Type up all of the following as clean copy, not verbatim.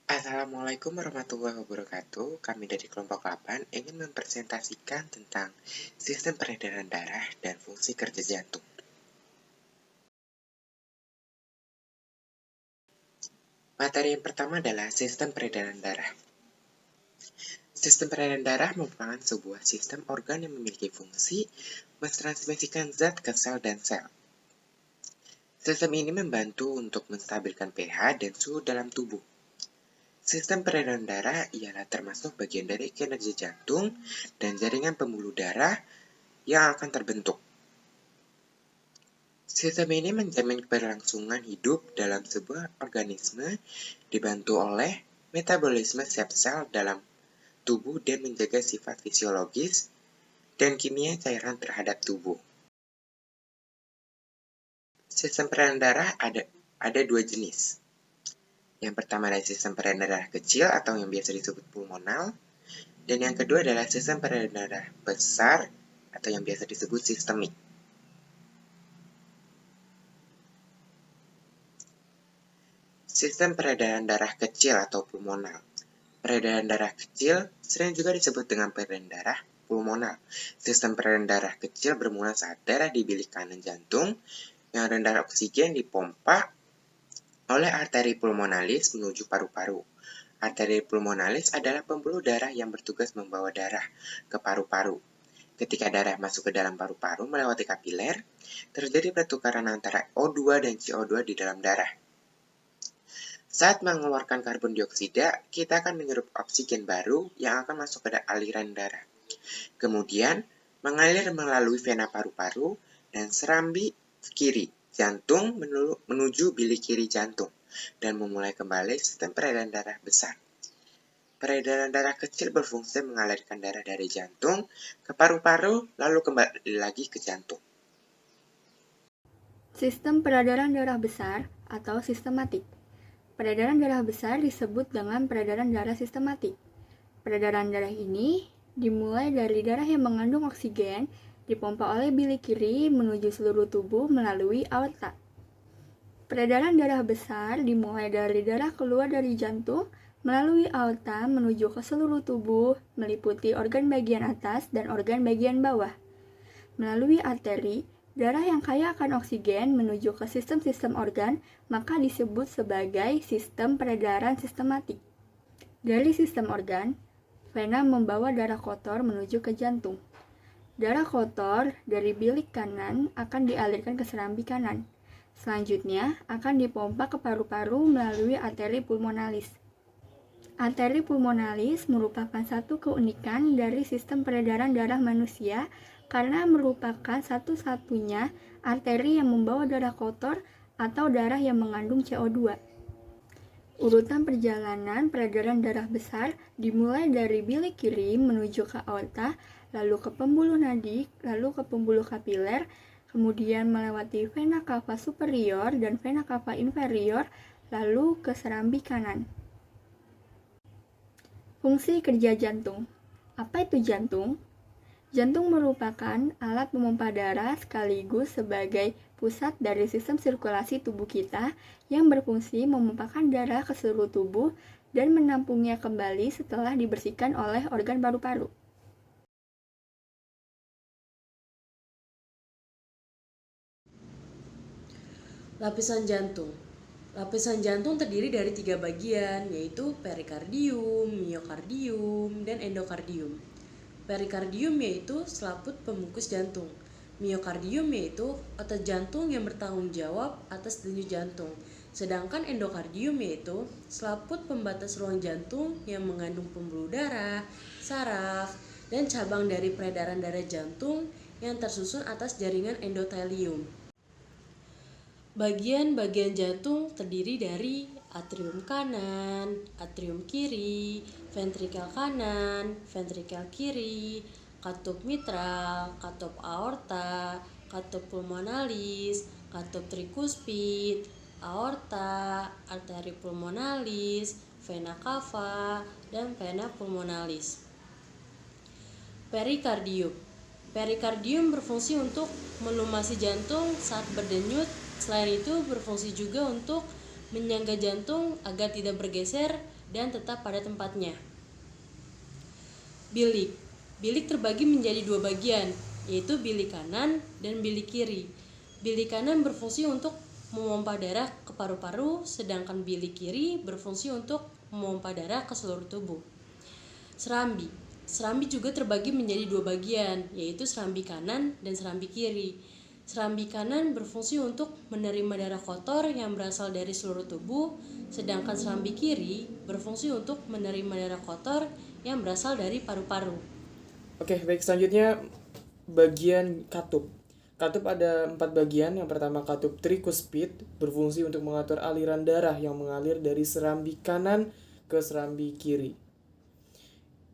Assalamualaikum warahmatullahi wabarakatuh. Kami dari kelompok 8 ingin mempresentasikan tentang sistem peredaran darah dan fungsi kerja jantung. Materi yang pertama adalah sistem peredaran darah. Sistem peredaran darah merupakan sebuah sistem organ yang memiliki fungsi mentransmisikan zat ke sel dan sel. Sistem ini membantu untuk menstabilkan pH dan suhu dalam tubuh. Sistem peredaran darah ialah termasuk bagian dari kinerja jantung dan jaringan pembuluh darah yang akan terbentuk. Sistem ini menjamin keberlangsungan hidup dalam sebuah organisme, dibantu oleh metabolisme setiap sel dalam tubuh dan menjaga sifat fisiologis dan kimia cairan terhadap tubuh. Sistem peredaran darah ada dua jenis. Yang pertama adalah sistem peredaran darah kecil atau yang biasa disebut pulmonal, dan yang kedua adalah sistem peredaran darah besar atau yang biasa disebut sistemik. Sistem peredaran darah kecil atau pulmonal. Peredaran darah kecil sering juga disebut dengan peredaran darah pulmonal. Sistem peredaran darah kecil bermula saat darah di bilik kanan jantung yang rendah oksigen dipompa oleh arteri pulmonalis menuju paru-paru. Arteri pulmonalis adalah pembuluh darah yang bertugas membawa darah ke paru-paru. Ketika darah masuk ke dalam paru-paru melewati kapiler, terjadi pertukaran antara O2 dan CO2 di dalam darah. Saat mengeluarkan karbon dioksida, kita akan menghirup oksigen baru yang akan masuk ke aliran darah. Kemudian, mengalir melalui vena paru-paru dan serambi kiri jantung menuju bilik kiri jantung dan memulai kembali sistem peredaran darah besar. Peredaran darah kecil berfungsi mengalirkan darah dari jantung ke paru-paru lalu kembali lagi ke jantung. Sistem peredaran darah besar atau sistematik. Peredaran darah besar disebut dengan peredaran darah sistematik. Peredaran darah ini dimulai dari darah yang mengandung oksigen, dipompa oleh bilik kiri menuju seluruh tubuh melalui aorta. Peredaran darah besar dimulai dari darah keluar dari jantung melalui aorta menuju ke seluruh tubuh, meliputi organ bagian atas dan organ bagian bawah. Melalui arteri, darah yang kaya akan oksigen menuju ke sistem-sistem organ, maka disebut sebagai sistem peredaran sistematik. Dari sistem organ, vena membawa darah kotor menuju ke jantung. Darah kotor dari bilik kanan akan dialirkan ke serambi kanan. Selanjutnya, akan dipompa ke paru-paru melalui arteri pulmonalis. Arteri pulmonalis merupakan satu keunikan dari sistem peredaran darah manusia karena merupakan satu-satunya arteri yang membawa darah kotor atau darah yang mengandung CO2. Urutan perjalanan peredaran darah besar dimulai dari bilik kiri menuju ke aorta, lalu ke pembuluh nadi, lalu ke pembuluh kapiler, kemudian melewati vena cava superior dan vena cava inferior, lalu ke serambi kanan. Fungsi kerja jantung. Apa itu jantung? Jantung merupakan alat pemompa darah sekaligus sebagai pusat dari sistem sirkulasi tubuh kita yang berfungsi memompakan darah ke seluruh tubuh dan menampungnya kembali setelah dibersihkan oleh organ paru-paru. Lapisan jantung. Lapisan jantung terdiri dari 3 bagian, yaitu perikardium, miokardium, dan endokardium. Perikardium yaitu selaput pembungkus jantung. Miokardium yaitu otot jantung yang bertanggung jawab atas denyut jantung. Sedangkan endokardium yaitu selaput pembatas ruang jantung yang mengandung pembuluh darah, saraf, dan cabang dari peredaran darah jantung yang tersusun atas jaringan endotelium. Bagian-bagian jantung terdiri dari atrium kanan, atrium kiri, ventrikel kanan, ventrikel kiri, katup mitral, katup aorta, katup pulmonalis, katup trikuspid, aorta, arteri pulmonalis, vena cava, dan vena pulmonalis. Perikardium. Perikardium berfungsi untuk melumasi jantung saat berdenyut. Selain itu berfungsi juga untuk menyangga jantung agar tidak bergeser dan tetap pada tempatnya. Bilik. Bilik terbagi menjadi dua bagian, yaitu bilik kanan dan bilik kiri. Bilik kanan berfungsi untuk memompa darah ke paru-paru, sedangkan bilik kiri berfungsi untuk memompa darah ke seluruh tubuh. Serambi. Serambi juga terbagi menjadi dua bagian, yaitu serambi kanan dan serambi kiri. Serambi kanan berfungsi untuk menerima darah kotor yang berasal dari seluruh tubuh, sedangkan serambi kiri berfungsi untuk menerima darah kotor yang berasal dari paru-paru. Oke, baik, selanjutnya bagian katup. Katup ada 4 bagian. Yang pertama katup trikuspid, berfungsi untuk mengatur aliran darah yang mengalir dari serambi kanan ke serambi kiri.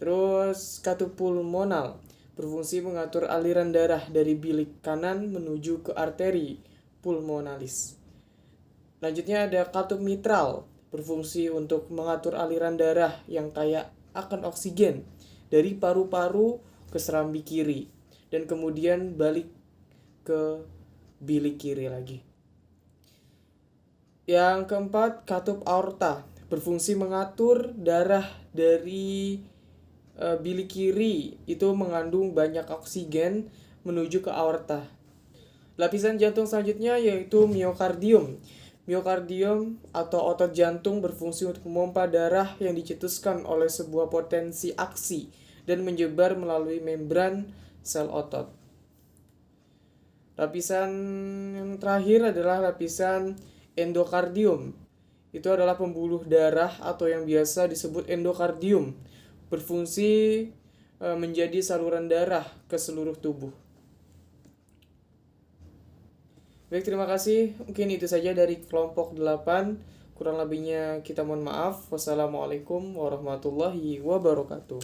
Terus katup pulmonal, berfungsi mengatur aliran darah dari bilik kanan menuju ke arteri pulmonalis. Selanjutnya ada katup mitral, berfungsi untuk mengatur aliran darah yang kaya akan oksigen dari paru-paru ke serambi kiri dan kemudian balik ke bilik kiri lagi. Yang keempat, katup aorta, berfungsi mengatur darah dari bilik kiri itu mengandung banyak oksigen menuju ke aorta. Lapisan jantung selanjutnya yaitu miokardium. Miokardium atau otot jantung berfungsi untuk memompa darah yang dicetuskan oleh sebuah potensi aksi dan menyebar melalui membran sel otot. Lapisan yang terakhir adalah lapisan endokardium. Itu adalah pembuluh darah atau yang biasa disebut endokardium, berfungsi menjadi saluran darah ke seluruh tubuh. Baik, terima kasih. Mungkin itu saja dari kelompok 8. Kurang lebihnya kita mohon maaf. Wassalamualaikum warahmatullahi wabarakatuh.